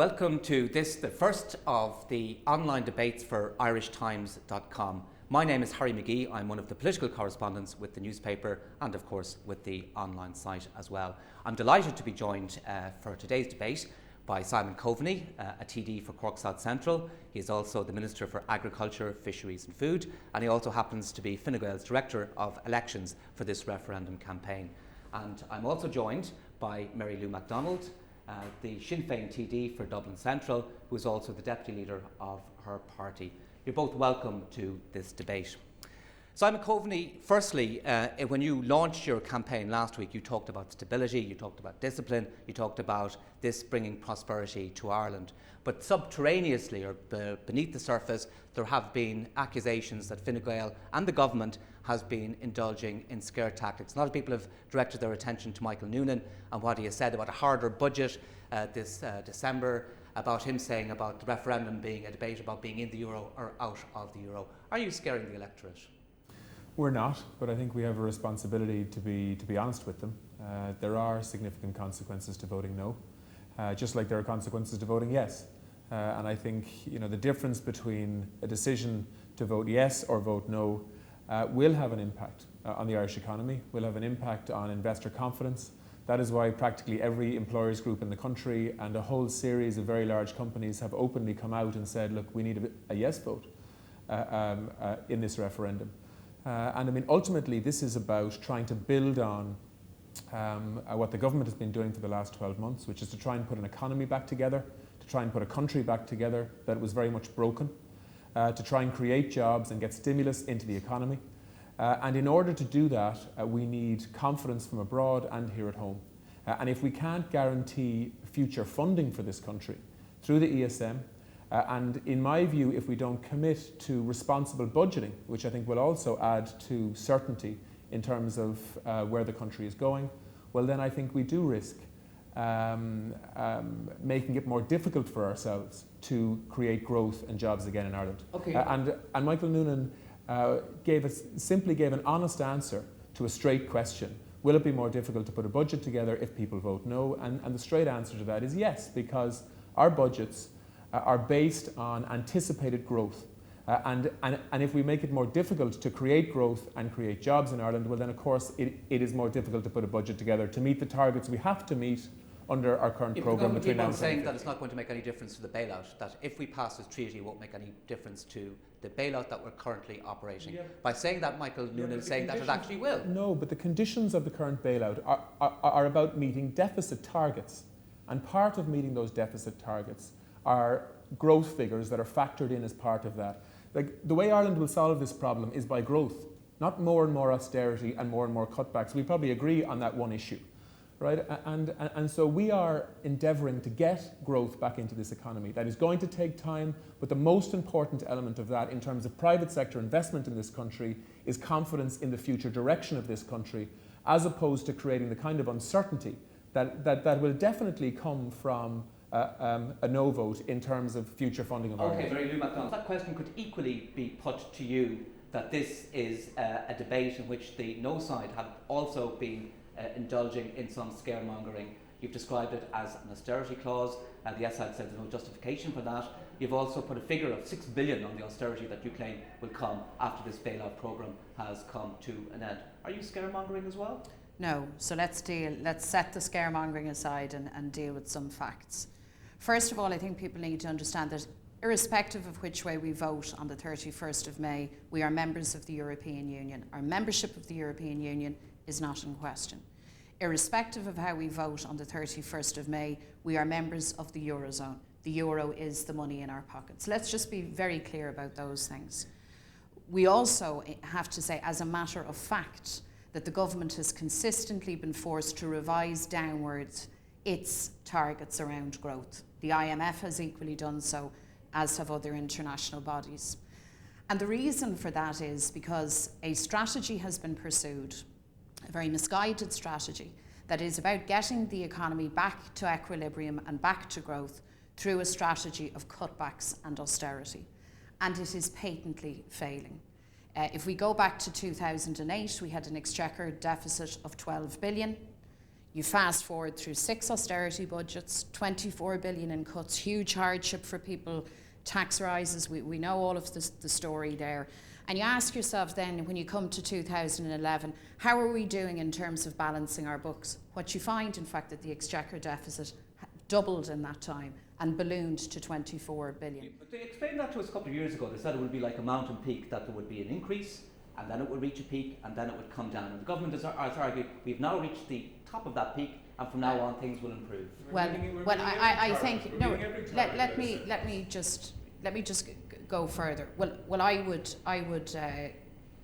Welcome to this, the first of the online debates for irishtimes.com. My name is Harry McGee. I'm one of the political correspondents with the newspaper and, of course, with the online site as well. I'm delighted to be joined for today's debate by Simon Coveney, a TD for Cork South Central. He is also the Minister for Agriculture, Fisheries and Food, and he also happens to be Fine Gael's Director of Elections for this referendum campaign. And I'm also joined by Mary Lou McDonald, the Sinn Féin TD for Dublin Central, who is also the Deputy Leader of her party. You're both welcome to this debate. Simon Coveney, firstly, when you launched your campaign last week, you talked about stability, you talked about discipline, you talked about this bringing prosperity to Ireland. But subterraneously, or beneath the surface, there have been accusations that Fine Gael and the government has been indulging in scare tactics. A lot of people have directed their attention to Michael Noonan and what he has said about a harder budget this December, about him saying about the referendum being a debate about being in the euro or out of the euro. Are you scaring the electorate? We're not, but I think we have a responsibility to be honest with them. There are significant consequences to voting no, just like there are consequences to voting yes. And I think the difference between a decision to vote yes or vote no will have an impact on the Irish economy, will have an impact on investor confidence. That is why practically every employers group in the country and a whole series of very large companies have openly come out and said, look, we need a yes vote in this referendum. And I mean, ultimately, this is about trying to build on what the government has been doing for the last 12 months, which is to try and put an economy back together, to try and put a country back together that was very much broken, to try and create jobs and get stimulus into the economy. And in order to do that, we need confidence from abroad and here at home. And if we can't guarantee future funding for this country through the ESM, and in my view, if we don't commit to responsible budgeting, which I think will also add to certainty in terms of where the country is going, well then I think we do risk making it more difficult for ourselves to create growth and jobs again in Ireland. Okay. And Michael Noonan simply gave an honest answer to a straight question. Will it be more difficult to put a budget together if people vote no? And the straight answer to that is yes, because our budgets are based on anticipated growth. And if we make it more difficult to create growth and create jobs in Ireland, well then of course it is more difficult to put a budget together to meet the targets we have to meet under our current programme between now and 2050. Saying that it's not going to make any difference to the bailout, that if we pass this treaty it won't make any difference to the bailout that we're currently operating. Yeah. By saying that, Michael Noonan is saying that it actually will. No, but the conditions of the current bailout are about meeting deficit targets. And part of meeting those deficit targets are growth figures that are factored in as part of that. Like, the way Ireland will solve this problem is by growth, not more and more austerity and more cutbacks. We probably agree on that one issue, right? And so we are endeavouring to get growth back into this economy. That is going to take time, but the most important element of that in terms of private sector investment in this country is confidence in the future direction of this country, as opposed to creating the kind of uncertainty that will definitely come from a no vote in terms of future funding of Ireland. Okay, Mary Lou McDonald, that question could equally be put to you, that this is a debate in which the no side have also been indulging in some scaremongering. You've described it as an austerity clause. The yes side said there's no justification for that. You've also put a figure of 6 billion on the austerity that you claim will come after this bailout programme has come to an end. Are you scaremongering as well? No. So let's set the scaremongering aside and deal with some facts. First of all, I think people need to understand that irrespective of which way we vote on the 31st of May, we are members of the European Union. Our membership of the European Union is not in question. Irrespective of how we vote on the 31st of May, we are members of the Eurozone. The euro is the money in our pockets. Let's just be very clear about those things. We also have to say, as a matter of fact, that the government has consistently been forced to revise downwards its targets around growth. The IMF has equally done so, as have other international bodies. And the reason for that is because a strategy has been pursued, a very misguided strategy, that is about getting the economy back to equilibrium and back to growth through a strategy of cutbacks and austerity. And it is patently failing. If we go back to 2008, we had an exchequer deficit of 12 billion. You fast forward through 6 austerity budgets, 24 billion in cuts, huge hardship for people, tax rises, we know all of the story there. And you ask yourself then, when you come to 2011, how are we doing in terms of balancing our books? What you find, in fact, that the exchequer deficit doubled in that time and ballooned to 24 billion. But they explained that to us a couple of years ago. They said it would be like a mountain peak, that there would be an increase, and then it would reach a peak, and then it would come down. And the government has argued, we've now reached the top of that peak, and from now on things will improve. I think, no, let me just go further. Well, I would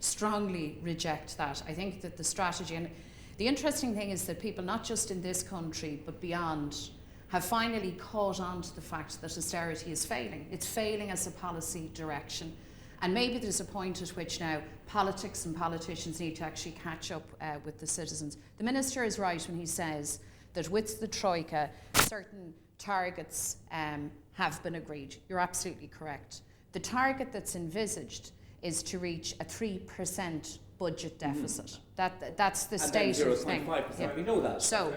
strongly reject that. I think that the strategy, and the interesting thing is that people, not just in this country but beyond, have finally caught on to the fact that austerity is failing. It's failing as a policy direction. And maybe there's a point at which now politics and politicians need to actually catch up with the citizens. The Minister is right when he says that with the Troika, certain targets have been agreed. You're absolutely correct. The target that's envisaged is to reach a 3% budget deficit. That's the stated thing. 0.5%. Yeah. We know that. So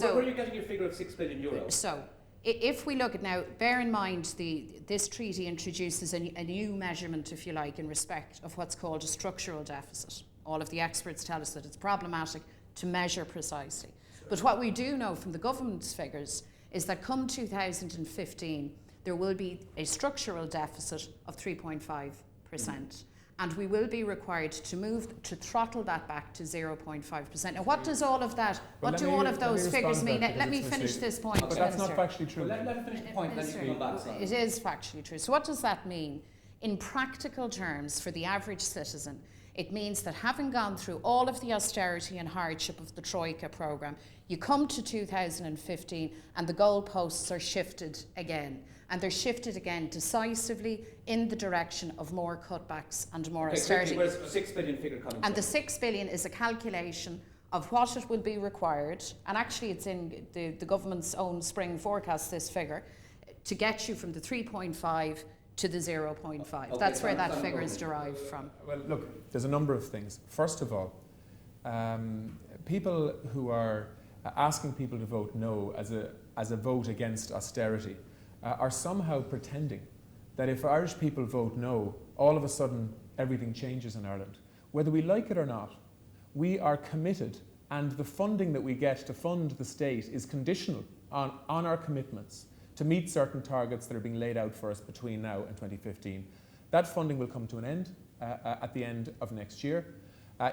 where are you getting your figure of €6 billion? So, if we look at now, bear in mind this treaty introduces a new measurement, if you like, in respect of what's called a structural deficit. All of the experts tell us that it's problematic to measure precisely. But what we do know from the government's figures is that come 2015, there will be a structural deficit of 3.5%. And we will be required to throttle that back to 0.5%. Now, what does all of that, what do all of those figures mean? Let me finish this point, But that's not factually true. Well, let me finish the point, then you can come back. Sorry. It is factually true. So what does that mean? In practical terms, for the average citizen, it means that having gone through all of the austerity and hardship of the Troika programme, you come to 2015 and the goalposts are shifted again. And they're shifted again decisively in the direction of more cutbacks and more austerity. Where's the 6 billion figure coming from? And the 6 billion is a calculation of what it will be required, and actually it's in the government's own spring forecast, this figure, to get you from the 3.5 to the 0.5. Okay, that's where that figure is derived from. Well, look, there's a number of things. First of all, people who are asking people to vote no as a vote against austerity are somehow pretending that if Irish people vote no, all of a sudden everything changes in Ireland. Whether we like it or not, we are committed, and the funding that we get to fund the state is conditional on our commitments to meet certain targets that are being laid out for us between now and 2015. That funding will come to an end at the end of next year.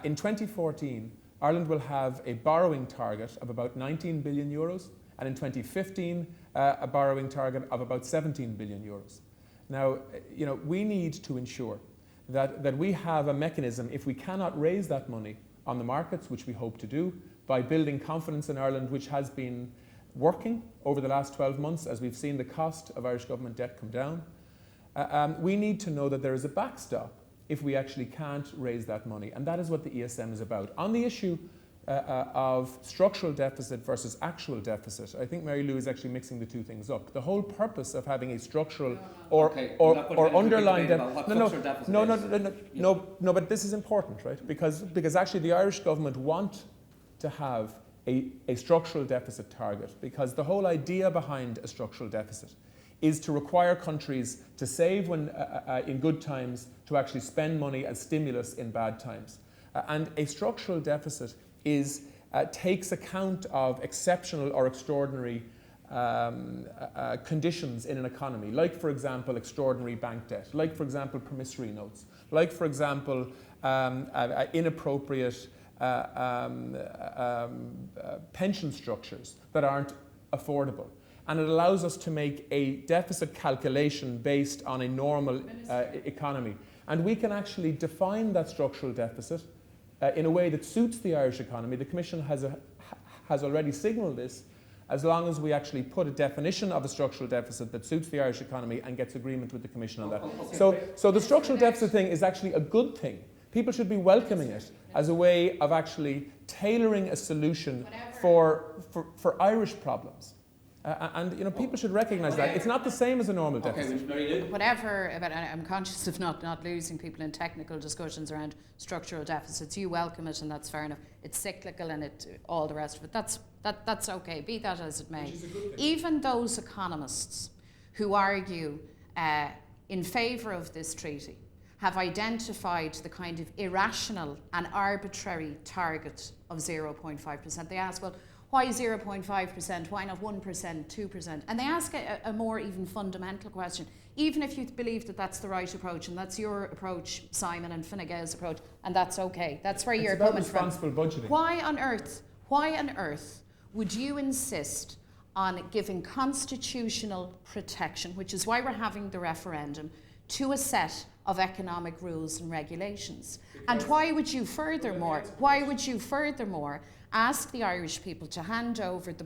In 2014, Ireland will have a borrowing target of about 19 billion euros, and in 2015, a borrowing target of about 17 billion euros. Now, we need to ensure that we have a mechanism, if we cannot raise that money on the markets, which we hope to do, by building confidence in Ireland, which has been working over the last 12 months as we've seen the cost of Irish government debt come down. We need to know that there is a backstop if we actually can't raise that money, and that is what the ESM is about. On the issue of structural deficit versus actual deficit, I think Mary Lou is actually mixing the two things up. The whole purpose of having a structural or underlying deficit. No, but this is important, right? Because actually the Irish government want to have a structural deficit target, because the whole idea behind a structural deficit is to require countries to save when in good times, to actually spend money as stimulus in bad times. And a structural deficit takes account of exceptional or extraordinary conditions in an economy, like, for example, extraordinary bank debt, like, for example, promissory notes, like, for example, inappropriate pension structures that aren't affordable. And it allows us to make a deficit calculation based on a normal economy. And we can actually define that structural deficit in a way that suits the Irish economy. The Commission has already signalled this, as long as we actually put a definition of a structural deficit that suits the Irish economy and gets agreement with the Commission on that. So the structural deficit thing is actually a good thing. People should be welcoming it as a way of actually tailoring a solution for Irish problems. And people should recognise that. It's not the same as a normal deficit. Whatever, but I'm conscious of not losing people in technical discussions around structural deficits. You welcome it, and that's fair enough. It's cyclical and all the rest of it. That's okay, be that as it may. Even those economists who argue in favour of this treaty have identified the kind of irrational and arbitrary target of 0.5%. They ask, well, why 0.5%? Why not 1%, 2%? And they ask a more even fundamental question. Even if you believe that that's the right approach, and that's your approach, Simon, and Fine Gael's approach, and that's okay. That's where you're coming from. It's about responsible budgeting. Why on earth would you insist on giving constitutional protection, which is why we're having the referendum, to a set of economic rules and regulations? And why would you furthermore ask the Irish people to hand over the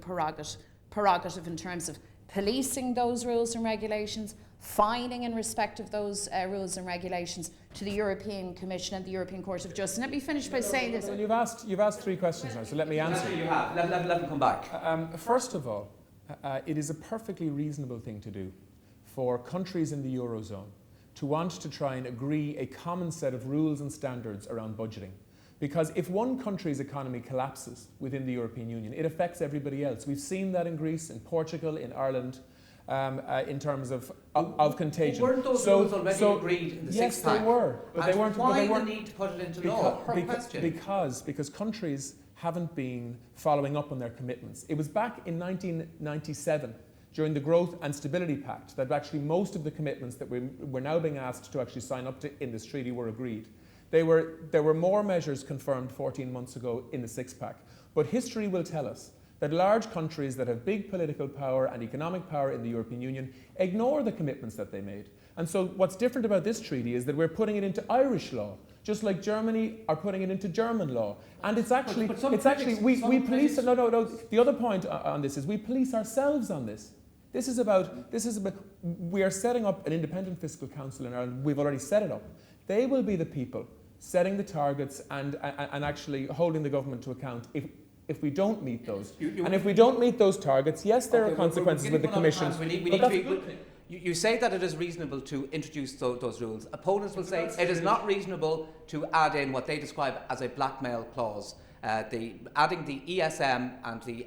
prerogative in terms of policing those rules and regulations, fining in respect of those rules and regulations to the European Commission and the European Court of Justice? And let me finish by saying this. Well, you've asked 3 questions now, so let me answer. You have. Let them come back. First of all, it is a perfectly reasonable thing to do for countries in the Eurozone to want to try and agree a common set of rules and standards around budgeting. Because if one country's economy collapses within the European Union, it affects everybody else. We've seen that in Greece, in Portugal, in Ireland, in terms of contagion. Weren't those rules already agreed in the Yes, six-pack? they were. But they weren't. Why the need to put it into law? Because countries haven't been following up on their commitments. It was back in 1997, during the Growth and Stability Pact, that actually most of the commitments that we're now being asked to actually sign up to in this treaty were agreed. There were more measures confirmed 14 months ago in the six-pack. But history will tell us that large countries that have big political power and economic power in the European Union ignore the commitments that they made. And so what's different about this treaty is that we're putting it into Irish law, just like Germany are putting it into German law. And we police it. No. The other point on this is we police ourselves on this. This is about, we are setting up an independent fiscal council in Ireland. We've already set it up. They will be the people setting the targets and actually holding the government to account if we don't meet those. And if we don't meet those targets, yes, there are consequences with the Commission. You say that it is reasonable to introduce those rules. Opponents will say it is not reasonable to add in what they describe as a blackmail clause. Adding the ESM and the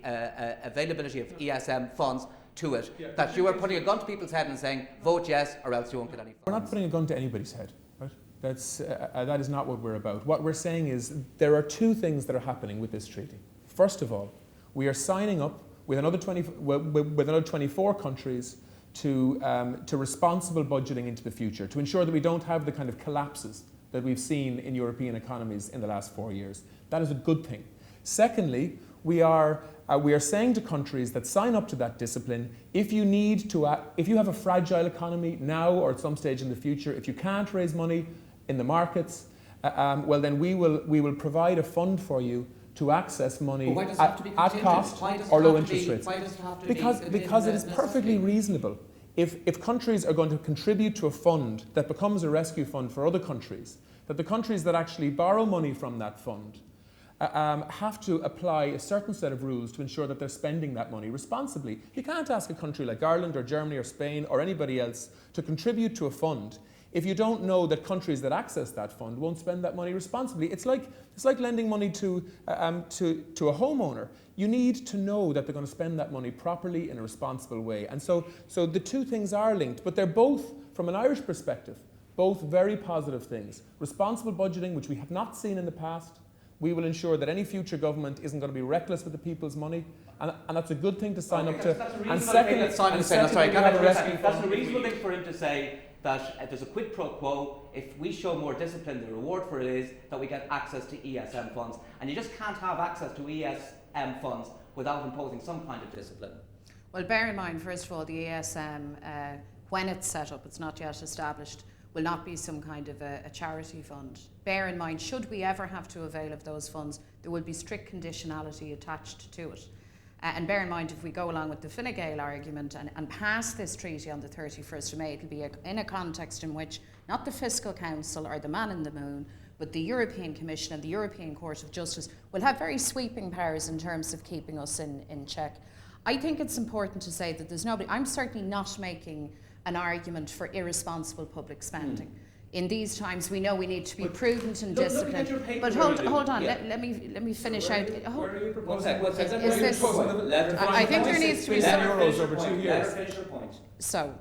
availability of ESM funds to it, that you are putting a gun to people's head and saying, vote yes or else you won't get any funds. We're not putting a gun to anybody's head. Right? That is not what we're about. What we're saying is there are 2 things that are happening with this treaty. First of all, we are signing up with another 24 countries to responsible budgeting into the future, to ensure that we don't have the kind of collapses that we've seen in European economies in the last 4 years. That is a good thing. Secondly, we are saying to countries that sign up to that discipline, if you have a fragile economy now or at some stage in the future, if you can't raise money in the markets, well then we will provide a fund for you to access money at cost or low interest rates. Because it is perfectly reasonable. If countries are going to contribute to a fund that becomes a rescue fund for other countries, that the countries that actually borrow money from that fund have to apply a certain set of rules to ensure that they're spending that money responsibly. You can't ask a country like Ireland or Germany or Spain or anybody else to contribute to a fund if you don't know that countries that access that fund won't spend that money responsibly. It's like lending money to a homeowner. You need to know that they're going to spend that money properly in a responsible way. And so the 2 things are linked, but they're both, from an Irish perspective, both very positive things. Responsible budgeting, which we have not seen in the past. We will ensure that any future government isn't going to be reckless with the people's money, and that's a good thing to sign up to. That's a reasonable thing that Simon's saying. That's a reasonable thing for him to say that there's a quid pro quo. If we show more discipline, the reward for it is that we get access to ESM funds, and you just can't have access to ESM funds without imposing some kind of discipline. Well, bear in mind, first of all, the ESM, when it's set up, it's not yet established, will not be some kind of a charity fund. Bear in mind, should we ever have to avail of those funds, there will be strict conditionality attached to it. And bear in mind, if we go along with the Fine Gael argument and pass this treaty on the 31st of May, it'll be in a context in which not the Fiscal Council or the man in the moon, but the European Commission and the European Court of Justice will have very sweeping powers in terms of keeping us in check. I think it's important to say that there's nobody, I'm certainly not making an argument for irresponsible public spending. In these times, we know we need to be prudent and disciplined. But hold on, yeah. let me finish out. Where are you proposing? Is this? I think there needs to be some. euros over 2 years. So,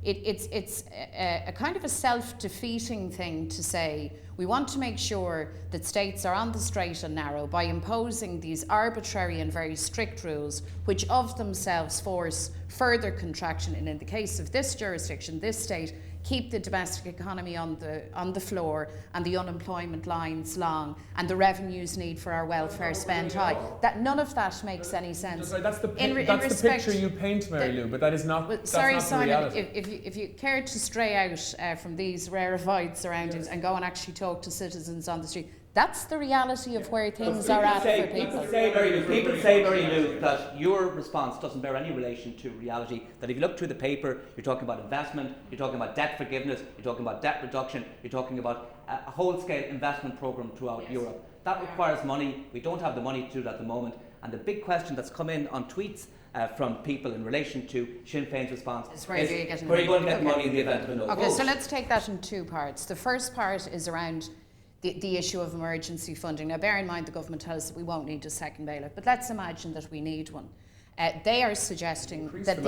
it's a kind of a self-defeating thing to say we want to make sure that states are on the straight and narrow by imposing these arbitrary and very strict rules, which of themselves force further contraction, and in the case of this jurisdiction, this state, keep the domestic economy on the floor and the unemployment lines long and the revenues need for our welfare spent high. That none of that makes any sense. Sorry, that's the picture you paint, Mary Lou, but that is not. Well, that's sorry, not the Simon. reality. If you care to stray out from these rarefied surroundings and go and actually talk to citizens on the street, that's the reality of where things are at for people. People say, Mary Lou, that your response doesn't bear any relation to reality, that if you look through the paper, you're talking about investment, you're talking about debt forgiveness, you're talking about debt reduction, you're talking about a whole-scale investment programme throughout Europe. That requires money. We don't have the money to do that at the moment. And the big question that's come in on tweets from people in relation to Sinn Féin's response is where are you going to get money in the event of a no vote? Okay, so let's take that in two parts. The first part is around the issue of emergency funding. Now, bear in mind the government tells us that we won't need a second bailout, but let's imagine that we need one. They are suggesting that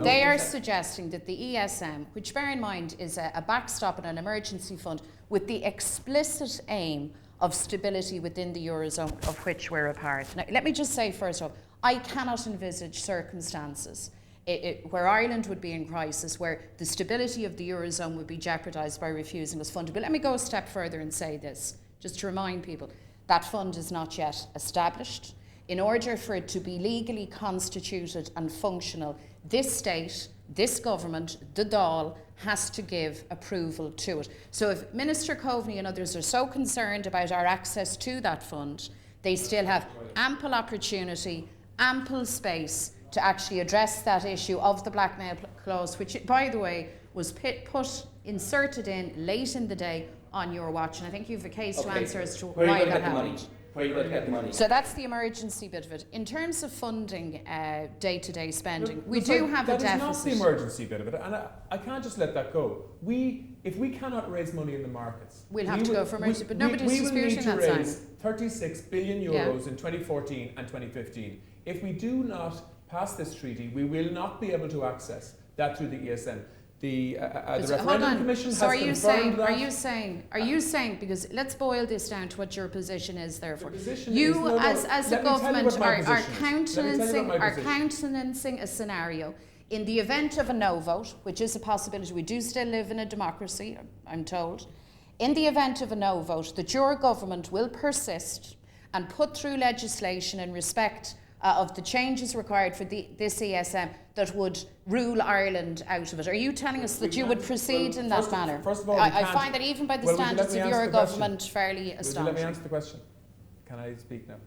they are suggesting that the ESM, which bear in mind is a backstop and an emergency fund with the explicit aim of stability within the Eurozone of which we're a part. Now, let me just say first off, I cannot envisage circumstances where Ireland would be in crisis, where the stability of the Eurozone would be jeopardised by refusing us funding. But let me go a step further and say this, just to remind people, that fund is not yet established. In order for it to be legally constituted and functional, this state, this government, the Dáil, has to give approval to it. So if Minister Coveney and others are so concerned about our access to that fund, they still have ample opportunity, ample space to actually address that issue of the blackmail clause, which, by the way, was inserted in late in the day on your watch. And I think you have a case to answer as to why that happened. Where are you going to get the money? So that's the emergency bit of it. In terms of funding day-to-day spending, we do have a deficit. That is not the emergency bit of it, and I can't just let that go. If we cannot raise money in the markets, we'll have to go for emergency, but nobody's disputing that, Simon. We will need to raise 36 billion euros in 2014 and 2015. If we do not pass this treaty, we will not be able to access that through the ESM. The Referendum Commission has confirmed that. Are you saying, because let's boil this down to what your position is therefore. You as a government are countenancing a scenario in the event of a no vote, which is a possibility. We do still live in a democracy, I'm told. In the event of a no vote, that your government will persist and put through legislation in respect of the changes required for this ESM that would rule Ireland out of it. Are you telling us that you would proceed in that manner? First of all, I find that even by the standards of your government fairly astonishing. Let me answer the question. Can I speak now?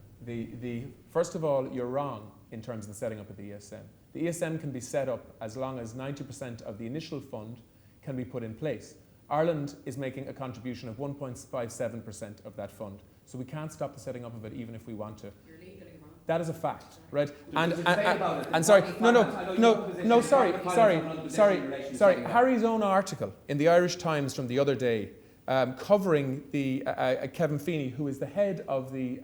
First of all, you're wrong in terms of the setting up of the ESM. The ESM can be set up as long as 90% of the initial fund can be put in place. Ireland is making a contribution of 1.57% of that fund. So we can't stop the setting up of it even if we want to. That is a fact, right? And sorry, sorry. Harry's own article in the Irish Times from the other day, covering the Kevin Feeney, who is the head of the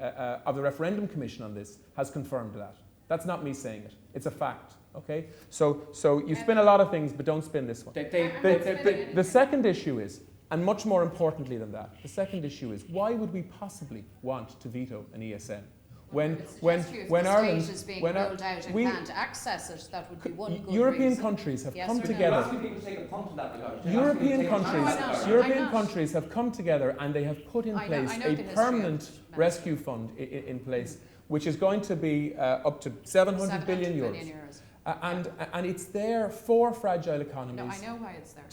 Referendum Commission on this, has confirmed that. That's not me saying it. It's a fact. Okay. So you spin a lot of things, but don't spin this one. The second issue is, and much more importantly than that, the second issue is, why would we possibly want to veto an ESM? When Ireland is being ruled out and can't access it, that would be one good European reason. countries have come You're together. asking people to take a punt on that regard. European countries have come together and they have put in place a permanent rescue fund in place, which is going to be up to 700 billion euros. And it's there for fragile economies. No, I know why it's there.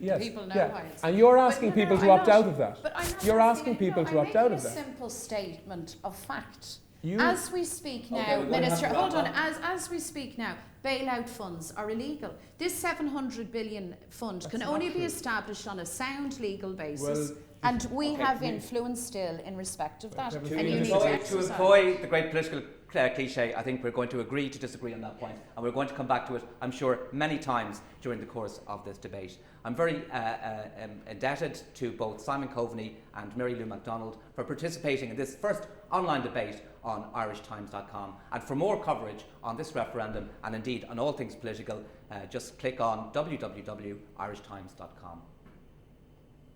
Yes, people know why it's there. And you're asking people to opt out of that. You're asking people to opt out of that. I'm making a simple statement of fact. As we speak now, Minister, hold on, as we speak now, bailout funds are illegal. This 700 billion fund can only be established on a sound legal basis, and we have influence still in respect of that. To employ the great political cliche, I think we're going to agree to disagree on that point, and we're going to come back to it, I'm sure, many times during the course of this debate. I'm very indebted to both Simon Coveney and Mary Lou McDonald for participating in this first online debate on irishtimes.com. And for more coverage on this referendum, and indeed on all things political, just click on www.irishtimes.com.